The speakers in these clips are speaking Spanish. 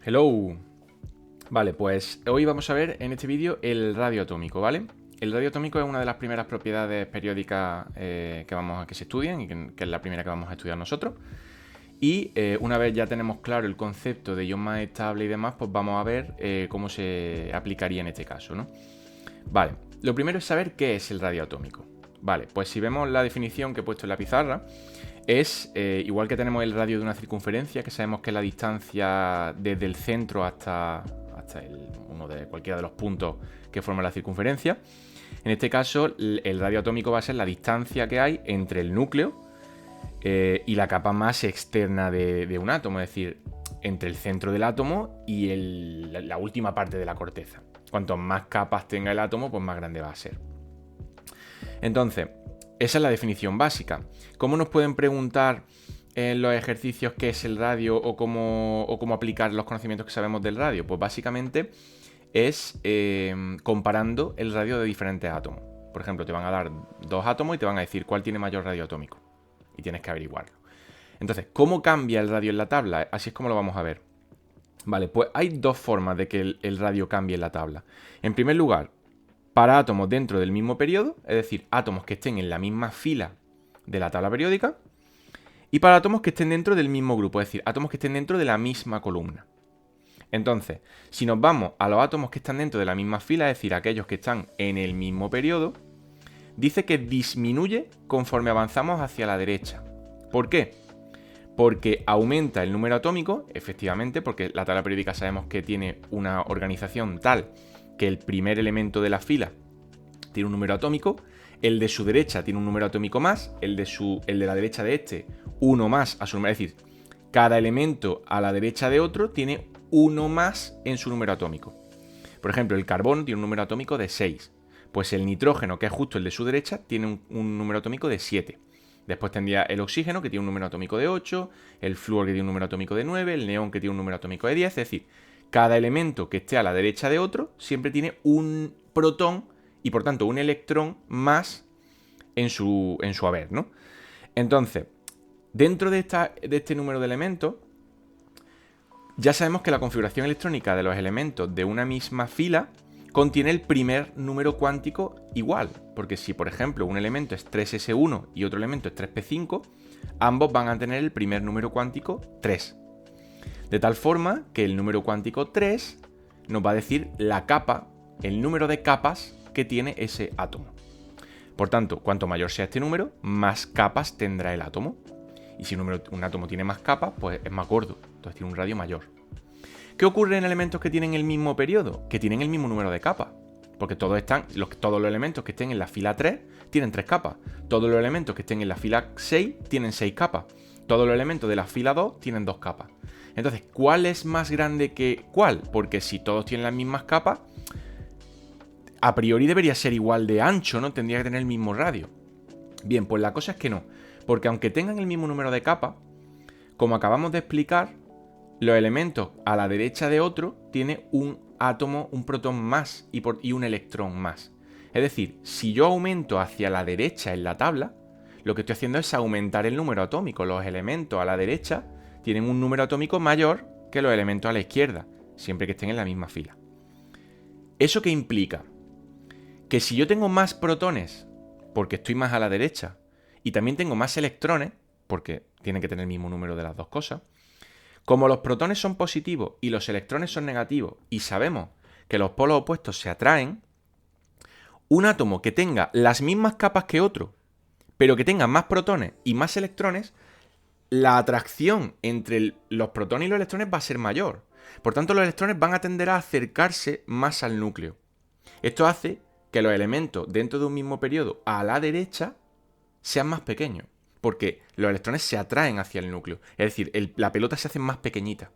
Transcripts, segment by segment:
Hello. Vale, pues hoy vamos a ver en este vídeo el radio atómico, ¿vale? El radio atómico es una de las primeras propiedades periódicas que se estudian y que es la primera que vamos a estudiar nosotros. Y una vez ya tenemos claro el concepto de ion más estable y demás, pues vamos a ver cómo se aplicaría en este caso, ¿no? Vale, lo primero es saber qué es el radio atómico. Vale, pues si vemos la definición que he puesto en la pizarra, es igual que tenemos el radio de una circunferencia, que sabemos que es la distancia desde el centro hasta uno de cualquiera de los puntos que forman la circunferencia. En este caso, el radio atómico va a ser la distancia que hay entre el núcleo y la capa más externa de un átomo, es decir, entre el centro del átomo y la última parte de la corteza. Cuanto más capas tenga el átomo, pues más grande va a ser. Entonces, esa es la definición básica. ¿Cómo nos pueden preguntar en los ejercicios qué es el radio o cómo aplicar los conocimientos que sabemos del radio? Pues básicamente es comparando el radio de diferentes átomos. Por ejemplo, te van a dar dos átomos y te van a decir cuál tiene mayor radio atómico. Y tienes que averiguarlo. Entonces, ¿cómo cambia el radio en la tabla? Así es como lo vamos a ver. Vale, pues hay dos formas de que el radio cambie en la tabla. En primer lugar, para átomos dentro del mismo periodo, es decir, átomos que estén en la misma fila de la tabla periódica, y para átomos que estén dentro del mismo grupo, es decir, átomos que estén dentro de la misma columna. Entonces, si nos vamos a los átomos que están dentro de la misma fila, es decir, aquellos que están en el mismo periodo, dice que disminuye conforme avanzamos hacia la derecha. ¿Por qué? Porque aumenta el número atómico, efectivamente, porque la tabla periódica sabemos que tiene una organización tal que el primer elemento de la fila tiene un número atómico, el de su derecha tiene un número atómico más, el de la derecha de este, uno más a su número, es decir, cada elemento a la derecha de otro tiene uno más en su número atómico. Por ejemplo, el carbón tiene un número atómico de 6, pues el nitrógeno, que es justo el de su derecha, tiene un número atómico de 7. Después tendría el oxígeno, que tiene un número atómico de 8, el flúor, que tiene un número atómico de 9, el neón, que tiene un número atómico de 10, es decir, cada elemento que esté a la derecha de otro siempre tiene un protón y por tanto un electrón más en su haber, ¿no? Entonces, dentro de este número de elementos, ya sabemos que la configuración electrónica de los elementos de una misma fila contiene el primer número cuántico igual, porque si por ejemplo un elemento es 3s1 y otro elemento es 3p5, ambos van a tener el primer número cuántico 3. De tal forma que el número cuántico 3 nos va a decir la capa, el número de capas que tiene ese átomo. Por tanto, cuanto mayor sea este número, más capas tendrá el átomo. Y si un átomo tiene más capas, pues es más gordo, entonces tiene un radio mayor. ¿Qué ocurre en elementos que tienen el mismo periodo? Que tienen el mismo número de capas. Porque todos los elementos que estén en la fila 3 tienen 3 capas. Todos los elementos que estén en la fila 6 tienen 6 capas. Todos los elementos de la fila 2 tienen 2 capas. Entonces, ¿cuál es más grande que cuál? Porque si todos tienen las mismas capas, a priori debería ser igual de ancho, ¿no? Tendría que tener el mismo radio. Bien, pues la cosa es que no. Porque aunque tengan el mismo número de capas, como acabamos de explicar, los elementos a la derecha de otro tienen un átomo, un protón más y un electrón más. Es decir, si yo aumento hacia la derecha en la tabla, lo que estoy haciendo es aumentar el número atómico. Los elementos a la derecha tienen un número atómico mayor que los elementos a la izquierda, siempre que estén en la misma fila. ¿Eso qué implica? Que si yo tengo más protones, porque estoy más a la derecha, y también tengo más electrones, porque tienen que tener el mismo número de las dos cosas, como los protones son positivos y los electrones son negativos, y sabemos que los polos opuestos se atraen, un átomo que tenga las mismas capas que otro, pero que tenga más protones y más electrones, la atracción entre los protones y los electrones va a ser mayor. Por tanto, los electrones van a tender a acercarse más al núcleo. Esto hace que los elementos dentro de un mismo periodo a la derecha sean más pequeños, porque los electrones se atraen hacia el núcleo. Es decir, la pelota se hace más pequeñita,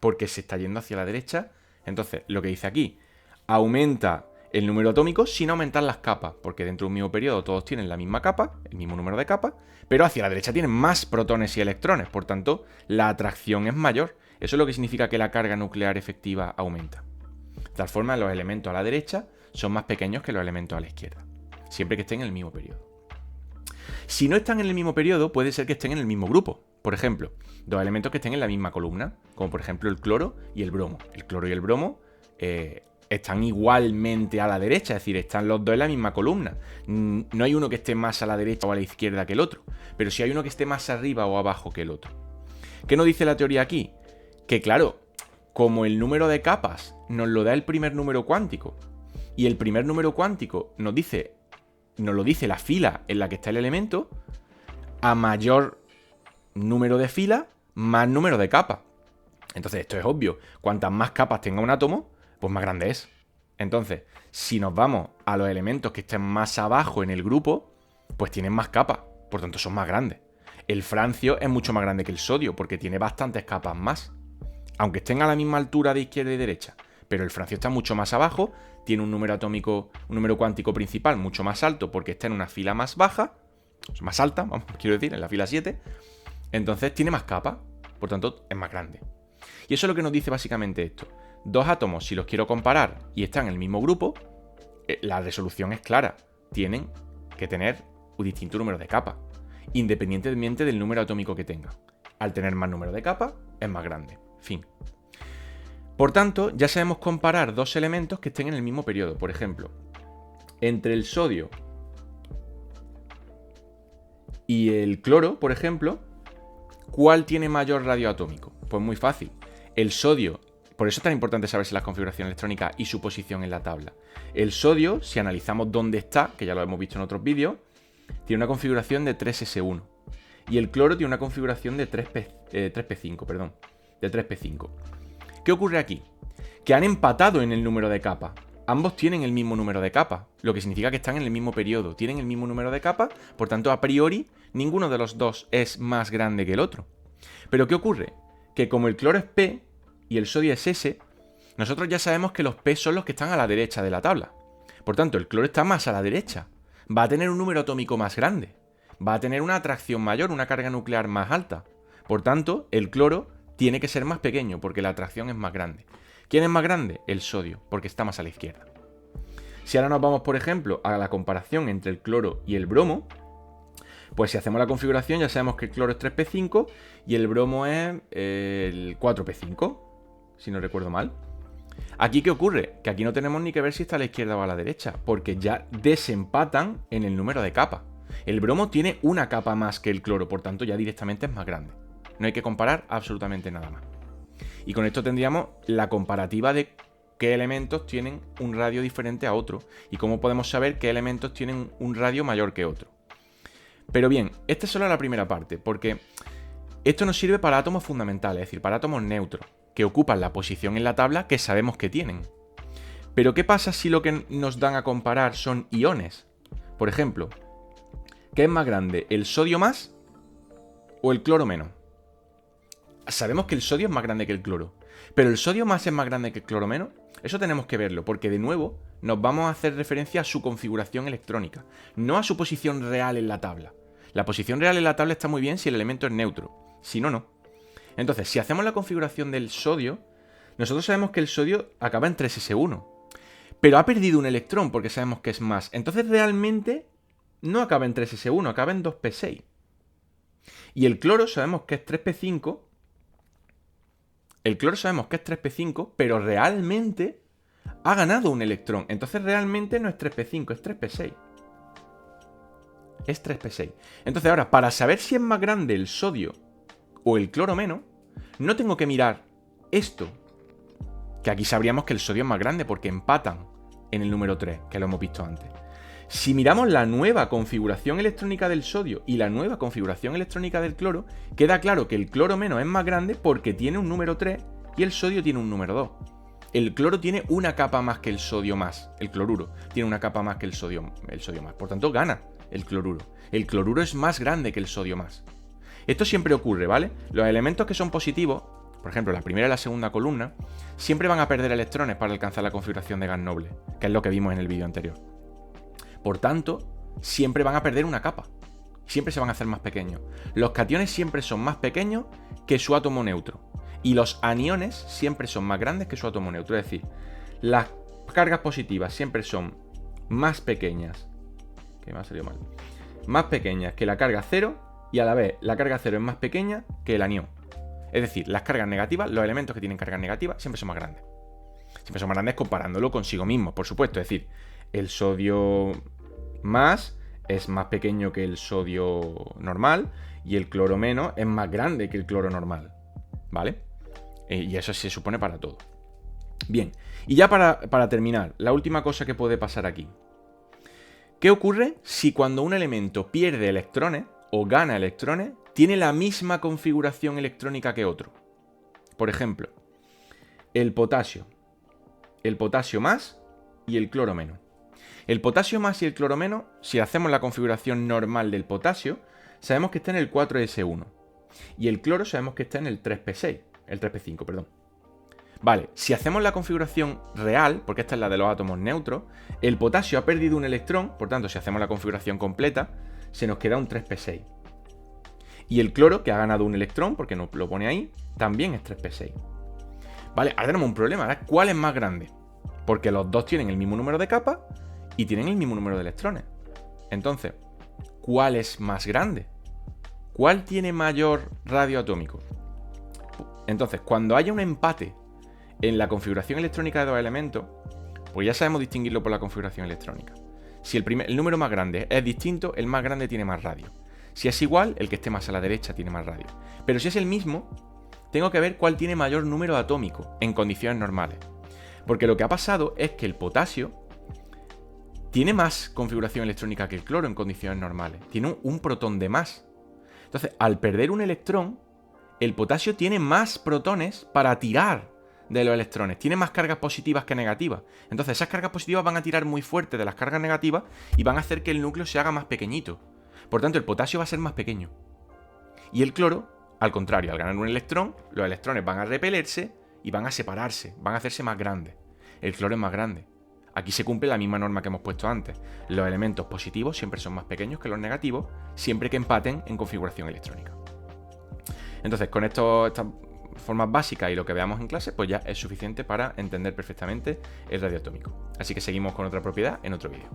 porque se está yendo hacia la derecha. Entonces, lo que dice aquí, aumenta el número atómico sin aumentar las capas, porque dentro de un mismo periodo todos tienen la misma capa, el mismo número de capas, pero hacia la derecha tienen más protones y electrones, por tanto, la atracción es mayor. Eso es lo que significa que la carga nuclear efectiva aumenta. De tal forma, los elementos a la derecha son más pequeños que los elementos a la izquierda, siempre que estén en el mismo periodo. Si no están en el mismo periodo, puede ser que estén en el mismo grupo, Por ejemplo, dos elementos que estén en la misma columna, como por ejemplo el cloro y el bromo. El cloro y el bromo están igualmente a la derecha, es decir, están los dos en la misma columna. No hay uno que esté más a la derecha o a la izquierda que el otro, pero sí hay uno que esté más arriba o abajo que el otro. ¿Qué nos dice la teoría aquí? Que claro, como el número de capas nos lo da el primer número cuántico, y el primer número cuántico nos lo dice la fila en la que está el elemento, a mayor número de filas, más número de capas. Entonces esto es obvio, cuantas más capas tenga un átomo, pues más grande es. Entonces, si nos vamos a los elementos que estén más abajo en el grupo, pues tienen más capas, por tanto son más grandes. El francio es mucho más grande que el sodio, porque tiene bastantes capas más. Aunque estén a la misma altura de izquierda y derecha, pero el francio está mucho más abajo, tiene un número atómico, un número cuántico principal mucho más alto, porque está en una fila más baja, más alta, vamos, quiero decir, en la fila 7, entonces tiene más capas, por tanto es más grande. Y eso es lo que nos dice básicamente esto. Dos átomos, si los quiero comparar y están en el mismo grupo, la resolución es clara. Tienen que tener un distinto número de capas, independientemente del número atómico que tengan. Al tener más número de capas, es más grande. Fin. Por tanto, ya sabemos comparar dos elementos que estén en el mismo periodo. Por ejemplo, entre el sodio y el cloro, por ejemplo, ¿cuál tiene mayor radio atómico? Pues muy fácil. El sodio, por eso es tan importante saberse la configuración electrónica y su posición en la tabla. El sodio, si analizamos dónde está, que ya lo hemos visto en otros vídeos, tiene una configuración de 3s1. Y el cloro tiene una configuración de 3p5, perdón, de 3p5. ¿Qué ocurre aquí? Que han empatado en el número de capas. Ambos tienen el mismo número de capas, lo que significa que están en el mismo periodo, tienen el mismo número de capas, por tanto, a priori, ninguno de los dos es más grande que el otro. Pero ¿qué ocurre? Que como el cloro es P y el sodio es S, nosotros ya sabemos que los P son los que están a la derecha de la tabla. Por tanto, el cloro está más a la derecha, va a tener un número atómico más grande, va a tener una atracción mayor, una carga nuclear más alta. Por tanto, el cloro tiene que ser más pequeño porque la atracción es más grande. ¿Quién es más grande? El sodio, porque está más a la izquierda. Si ahora nos vamos, por ejemplo, a la comparación entre el cloro y el bromo, pues si hacemos la configuración ya sabemos que el cloro es 3p5 y el bromo es el 4p5, si no recuerdo mal. ¿Aquí qué ocurre? Que aquí no tenemos ni que ver si está a la izquierda o a la derecha, porque ya desempatan en el número de capas. El bromo tiene una capa más que el cloro, por tanto ya directamente es más grande. No hay que comparar absolutamente nada más. Y con esto tendríamos la comparativa de qué elementos tienen un radio diferente a otro y cómo podemos saber qué elementos tienen un radio mayor que otro. Pero bien, esta es solo la primera parte, porque esto nos sirve para átomos fundamentales, es decir, para átomos neutros, que ocupan la posición en la tabla que sabemos que tienen. Pero ¿qué pasa si lo que nos dan a comparar son iones? Por ejemplo, ¿qué es más grande, el sodio más o el cloro menos? Sabemos que el sodio es más grande que el cloro, pero ¿el sodio más es más grande que el cloro menos? Eso tenemos que verlo, porque de nuevo nos vamos a hacer referencia a su configuración electrónica, no a su posición real en la tabla. La posición real en la tabla está muy bien si el elemento es neutro, si no, no. Entonces, si hacemos la configuración del sodio, nosotros sabemos que el sodio acaba en 3s1, pero ha perdido un electrón porque sabemos que es más. Entonces realmente no acaba en 3s1, acaba en 2p6. Y el cloro sabemos que es 3p5. El cloro sabemos que es 3p5, pero realmente ha ganado un electrón. Entonces realmente no es 3p5, es 3p6. Es 3p6. Entonces ahora, para saber si es más grande el sodio o el cloro menos, no tengo que mirar esto. Que aquí sabríamos que el sodio es más grande porque empatan en el número 3, que lo hemos visto antes. Si miramos la nueva configuración electrónica del sodio y la nueva configuración electrónica del cloro, queda claro que el cloro menos es más grande porque tiene un número 3 y el sodio tiene un número 2. El cloro tiene una capa más que el sodio más, el cloruro tiene una capa más que el sodio más, por tanto gana el cloruro. El cloruro es más grande que el sodio más. Esto siempre ocurre, ¿vale? Los elementos que son positivos, por ejemplo la primera y la segunda columna, siempre van a perder electrones para alcanzar la configuración de gas noble, que es lo que vimos en el vídeo anterior. Por tanto, siempre van a perder una capa. Siempre se van a hacer más pequeños. Los cationes siempre son más pequeños que su átomo neutro. Y los aniones siempre son más grandes que su átomo neutro. Es decir, las cargas positivas siempre son más pequeñas. Que me ha salido mal. Más pequeñas que la carga cero y a la vez la carga cero es más pequeña que el anión. Es decir, las cargas negativas, los elementos que tienen cargas negativas, siempre son más grandes. Siempre son más grandes comparándolo consigo mismo, por supuesto. Es decir, el sodio más es más pequeño que el sodio normal y el cloro menos es más grande que el cloro normal, ¿vale? Y eso se supone para todo. Bien, y ya para terminar, la última cosa que puede pasar aquí. ¿Qué ocurre si cuando un elemento pierde electrones o gana electrones, tiene la misma configuración electrónica que otro? Por ejemplo, el potasio más y el cloro menos. El potasio más y el cloro menos, si hacemos la configuración normal del potasio, sabemos que está en el 4s1. Y el cloro sabemos que está en el 3p6, el 3p5, perdón. Vale, si hacemos la configuración real, porque esta es la de los átomos neutros, el potasio ha perdido un electrón, por tanto, si hacemos la configuración completa, se nos queda un 3p6. Y el cloro, que ha ganado un electrón, porque no lo pone ahí, también es 3p6. Vale, ahora tenemos un problema, ahora, ¿cuál es más grande? Porque los dos tienen el mismo número de capas y tienen el mismo número de electrones. Entonces, ¿cuál es más grande? ¿Cuál tiene mayor radio atómico? Entonces, cuando haya un empate en la configuración electrónica de dos elementos, pues ya sabemos distinguirlo por la configuración electrónica. Si el número más grande es distinto, el más grande tiene más radio. Si es igual, el que esté más a la derecha tiene más radio. Pero si es el mismo, tengo que ver cuál tiene mayor número atómico en condiciones normales. Porque lo que ha pasado es que el potasio tiene más configuración electrónica que el cloro en condiciones normales. Tiene un protón de más. Entonces, al perder un electrón, el potasio tiene más protones para tirar de los electrones. Tiene más cargas positivas que negativas. Entonces, esas cargas positivas van a tirar muy fuerte de las cargas negativas y van a hacer que el núcleo se haga más pequeñito. Por tanto, el potasio va a ser más pequeño. Y el cloro, al contrario, al ganar un electrón, los electrones van a repelerse y van a separarse, van a hacerse más grandes. El cloro es más grande. Aquí se cumple la misma norma que hemos puesto antes. Los elementos positivos siempre son más pequeños que los negativos, siempre que empaten en configuración electrónica. Entonces, con estas formas básicas y lo que veamos en clase, pues ya es suficiente para entender perfectamente el radioatómico. Así que seguimos con otra propiedad en otro vídeo.